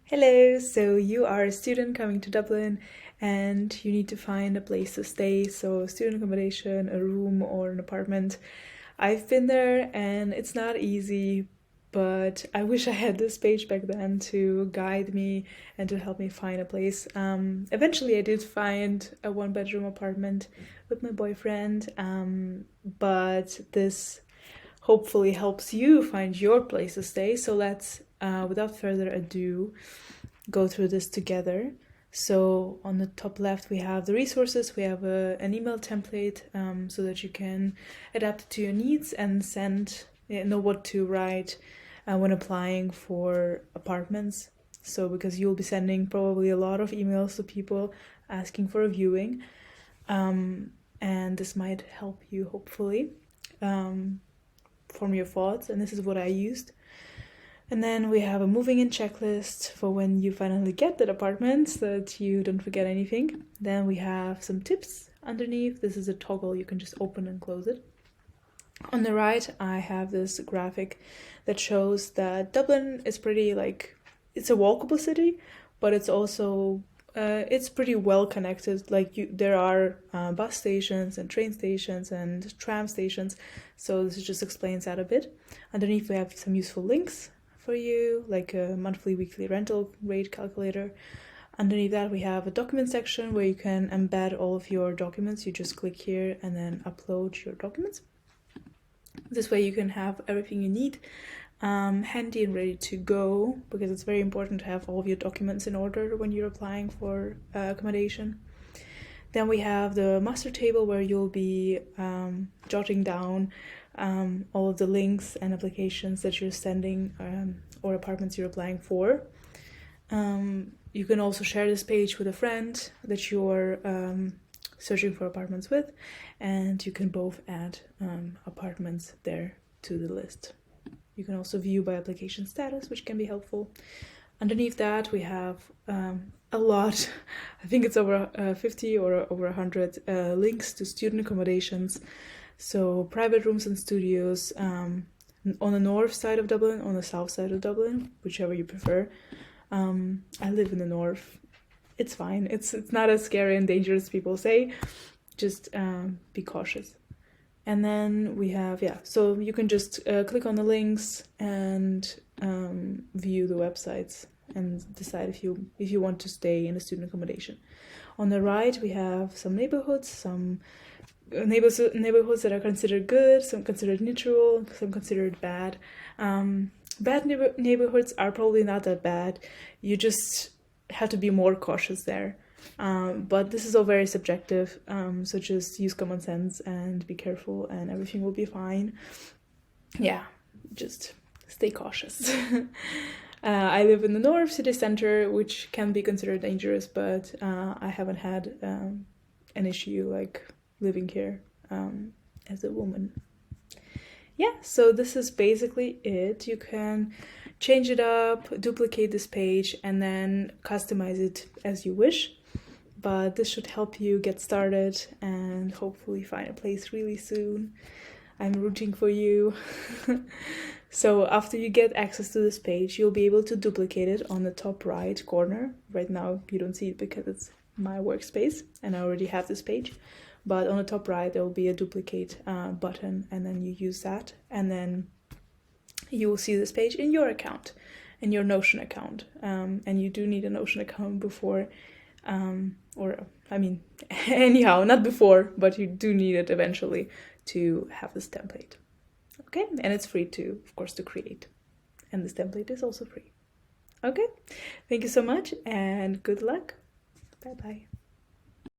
Hello, so you are a student coming to Dublin and you need to find a place to stay, so student accommodation, a room or an apartment. I've been there and it's not easy, but I wish I had this page back then to guide me and to help me find a place. Eventually I did find a one-bedroom apartment with my boyfriend, but this hopefully helps you find your place to stay. So let's, without further ado, go through this together. So on the top left we have the resources, we have an email template so that you can adapt it to your needs and know what to write when applying for apartments. So because you'll be sending probably a lot of emails to people asking for a viewing, and this might help you hopefully form your thoughts, and this is what I used. And then we have a moving in checklist for when you finally get that apartment so that you don't forget anything. Then we have some tips underneath. This is a toggle, you can just open and close it. On the right I have this graphic that shows that Dublin is pretty, it's a walkable city, but it's also it's pretty well connected. There are bus stations and train stations and tram stations, so this just explains that a bit. Underneath we have some useful links for you, like a monthly, weekly rental rate calculator. Underneath that we have a document section where you can embed all of your documents. You just click here and then upload your documents. This way you can have everything you need handy and ready to go, because it's very important to have all of your documents in order when you're applying for accommodation. Then we have the master table where you'll be jotting down all of the links and applications that you're sending or apartments you're applying for. You can also share this page with a friend that you're searching for apartments with, and you can both add apartments there to the list. You can also view by application status, which can be helpful. Underneath that we have a lot, I think it's over 50 or over 100 links to student accommodations. So private rooms and studios on the north side of Dublin, on the south side of Dublin, whichever you prefer. I live in the north. It's fine. It's not as scary and dangerous as people say. Just be cautious. And then we have, so you can just click on the links and view the websites and decide if you want to stay in a student accommodation. On the right we have some neighborhoods, some neighborhoods that are considered good, some considered neutral, some considered bad. Bad neighborhoods are probably not that bad. You just have to be more cautious there. But this is all very subjective, so just use common sense and be careful and everything will be fine. Yeah, just stay cautious. I live in the north city center, which can be considered dangerous, but I haven't had an issue like living here as a woman. Yeah, so this is basically it. You can change it up, duplicate this page, and then customize it as you wish. But this should help you get started and hopefully find a place really soon. I'm rooting for you. So after you get access to this page, you'll be able to duplicate it on the top right corner. Right now you don't see it because it's my workspace and I already have this page. But on the top right there will be a duplicate button, and then you use that, and then you will see this page in your account, in your Notion account. And you do need a Notion account before, anyhow, not before, but you do need it eventually to have this template. Okay, and it's free to, of course, to create. And this template is also free. Okay, thank you so much and good luck. Bye-bye.